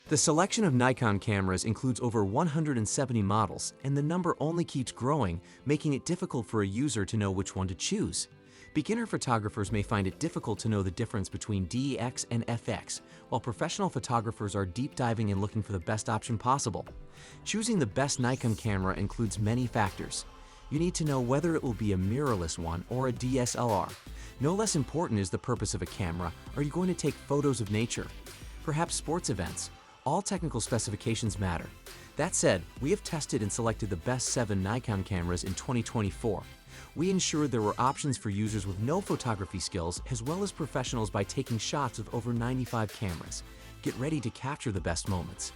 The selection of Nikon cameras includes over 170 models, and the number only keeps growing, making it difficult for a user to know which one to choose. Beginner photographers may find it difficult to know the difference between DX and FX, while professional photographers are deep diving and looking for the best option possible. Choosing the best Nikon camera includes many factors. You need to know whether it will be a mirrorless one or a DSLR. No less important is the purpose of a camera. Are you going to take photos of nature? Perhaps sports events? All technical specifications matter. That said, we have tested and selected the best 7 Nikon cameras in 2024. We ensured there were options for users with no photography skills as well as professionals by taking shots of over 95 cameras. Get ready to capture the best moments.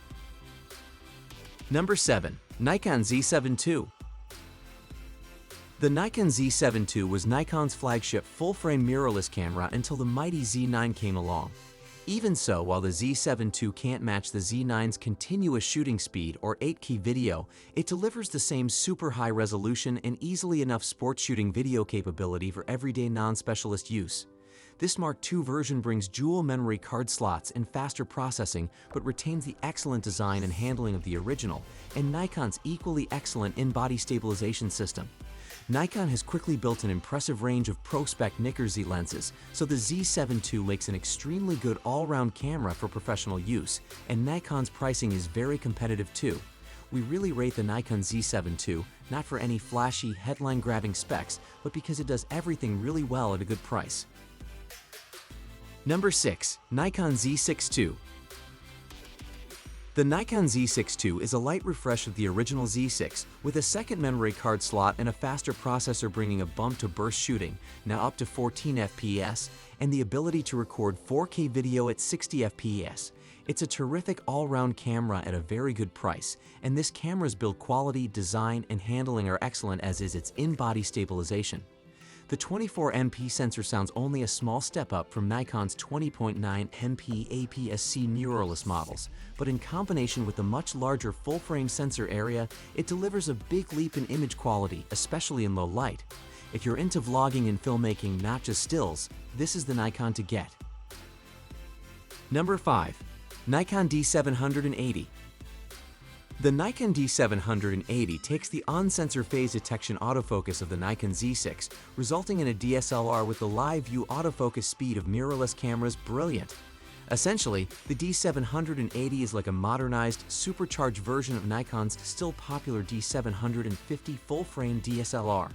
Number 7. Nikon Z72. The Nikon Z72 was Nikon's flagship full-frame mirrorless camera until the mighty Z9 came along. Even so, while the Z72 can't match the Z9's continuous shooting speed or 8K video, it delivers the same super high resolution and easily enough sports shooting video capability for everyday non-specialist use. This Mark II version brings dual memory card slots and faster processing, but retains the excellent design and handling of the original, and Nikon's equally excellent in-body stabilization system. Nikon has quickly built an impressive range of pro-spec Nikon Z lenses, so the Z72 makes an extremely good all-round camera for professional use, and Nikon's pricing is very competitive too. We really rate the Nikon Z72, not for any flashy, headline-grabbing specs, but because it does everything really well at a good price. Number 6. Nikon Z62. The Nikon Z62 is a light refresh of the original Z6, with a second memory card slot and a faster processor bringing a bump to burst shooting, now up to 14 FPS, and the ability to record 4K video at 60 FPS. It's a terrific all-round camera at a very good price, and this camera's build quality, design, and handling are excellent, as is its in-body stabilization. The 24MP sensor sounds only a small step up from Nikon's 20.9MP APS-C mirrorless models, but in combination with the much larger full-frame sensor area, it delivers a big leap in image quality, especially in low light. If you're into vlogging and filmmaking, not just stills, this is the Nikon to get. Number 5. Nikon D780. The Nikon D780 takes the on-sensor phase detection autofocus of the Nikon Z6, resulting in a DSLR with the live view autofocus speed of mirrorless cameras brilliant. Essentially, the D780 is like a modernized, supercharged version of Nikon's still popular D750 full-frame DSLR.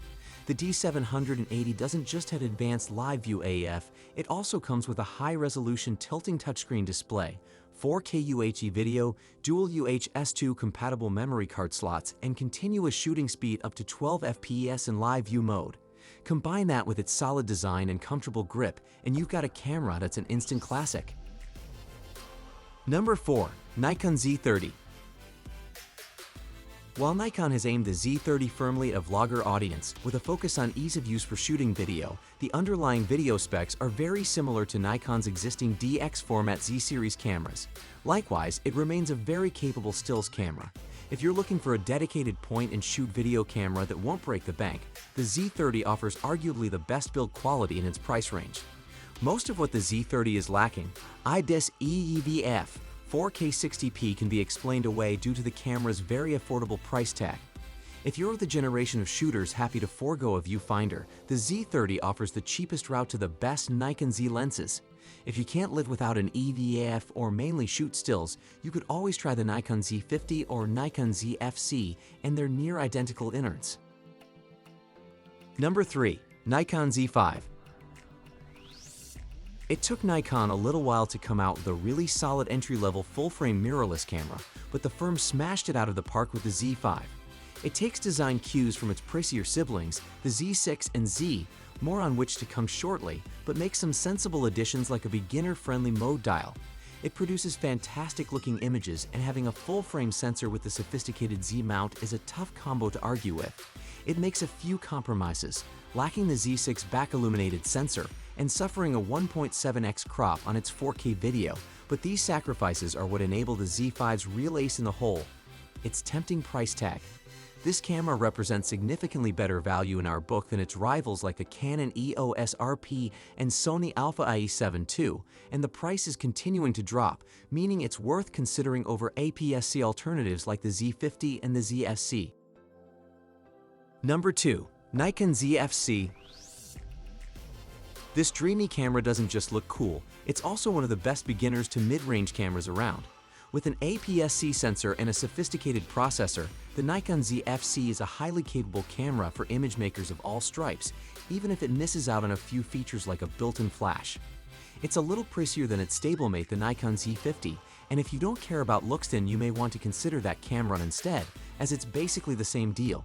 The D780 doesn't just have advanced live view AF, it also comes with a high-resolution tilting touchscreen display, 4K UHD video, dual UHS-2 compatible memory card slots, and continuous shooting speed up to 12 FPS in live view mode. Combine that with its solid design and comfortable grip, and you've got a camera that's an instant classic. Number 4. Nikon Z30. While Nikon has aimed the Z30 firmly at a vlogger audience, with a focus on ease of use for shooting video, the underlying video specs are very similar to Nikon's existing DX format Z-series cameras. Likewise, it remains a very capable stills camera. If you're looking for a dedicated point-and-shoot video camera that won't break the bank, the Z30 offers arguably the best build quality in its price range. Most of what the Z30 is lacking, IDIS EEVF, 4K 60p, can be explained away due to the camera's very affordable price tag. If you're the generation of shooters happy to forego a viewfinder, the Z30 offers the cheapest route to the best Nikon Z lenses. If you can't live without an EVF or mainly shoot stills, you could always try the Nikon Z50 or Nikon ZFC and their near-identical innards. Number 3. Nikon Z5. It took Nikon a little while to come out with a really solid entry-level full-frame mirrorless camera, but the firm smashed it out of the park with the Z5. It takes design cues from its pricier siblings, the Z6 and Z, more on which to come shortly, but makes some sensible additions like a beginner-friendly mode dial. It produces fantastic-looking images, and having a full-frame sensor with the sophisticated Z mount is a tough combo to argue with. It makes a few compromises, lacking the Z6 back-illuminated sensor, and suffering a 1.7x crop on its 4K video, but these sacrifices are what enable the Z5's real ace in the hole: its tempting price tag. This camera represents significantly better value in our book than its rivals like the Canon EOS RP and Sony Alpha IE7 II, and the price is continuing to drop, meaning it's worth considering over APS-C alternatives like the Z50 and the ZFC. Number 2. Nikon ZFC. This dreamy camera doesn't just look cool, it's also one of the best beginners to mid-range cameras around. With an APS-C sensor and a sophisticated processor, the Nikon ZFC is a highly capable camera for image makers of all stripes, even if it misses out on a few features like a built-in flash. It's a little pricier than its stablemate, the Nikon Z50, and if you don't care about looks, then you may want to consider that camera instead, as it's basically the same deal.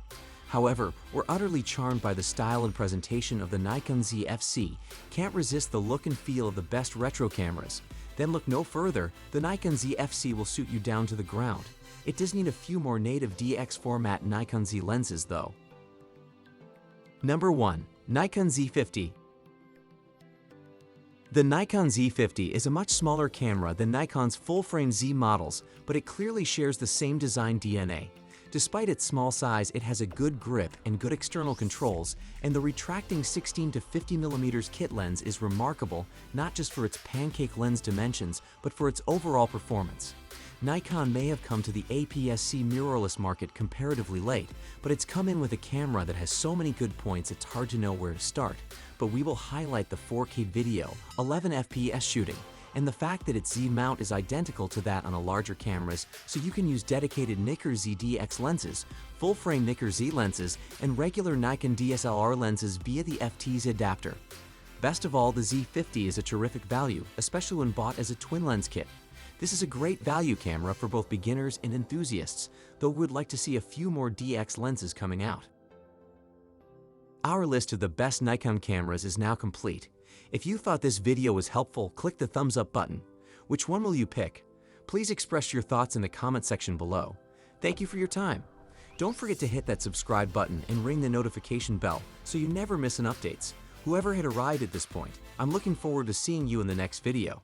However, we're utterly charmed by the style and presentation of the Nikon ZFC, can't resist the look and feel of the best retro cameras. Then look no further, the Nikon ZFC will suit you down to the ground. It does need a few more native DX format Nikon Z lenses though. Number 1. Nikon Z50. The Nikon Z50 is a much smaller camera than Nikon's full-frame Z models, but it clearly shares the same design DNA. Despite its small size, it has a good grip and good external controls, and the retracting 16 to 50mm kit lens is remarkable not just for its pancake lens dimensions, but for its overall performance. Nikon may have come to the APS-C mirrorless market comparatively late, but it's come in with a camera that has so many good points it's hard to know where to start. But we will highlight the 4K video, 11 FPS shooting, and the fact that its Z mount is identical to that on a larger cameras, so you can use dedicated Nikon ZDX lenses, full-frame Nikon Z lenses, and regular Nikon DSLR lenses via the FTZ adapter. Best of all, the Z50 is a terrific value, especially when bought as a twin lens kit. This is a great value camera for both beginners and enthusiasts, though we'd like to see a few more DX lenses coming out. Our list of the best Nikon cameras is now complete. If you thought this video was helpful, click the thumbs up button. Which one will you pick? Please express your thoughts in the comment section below. Thank you for your time. Don't forget to hit that subscribe button and ring the notification bell so you never miss an updates. Whoever had arrived at this point, I'm looking forward to seeing you in the next video.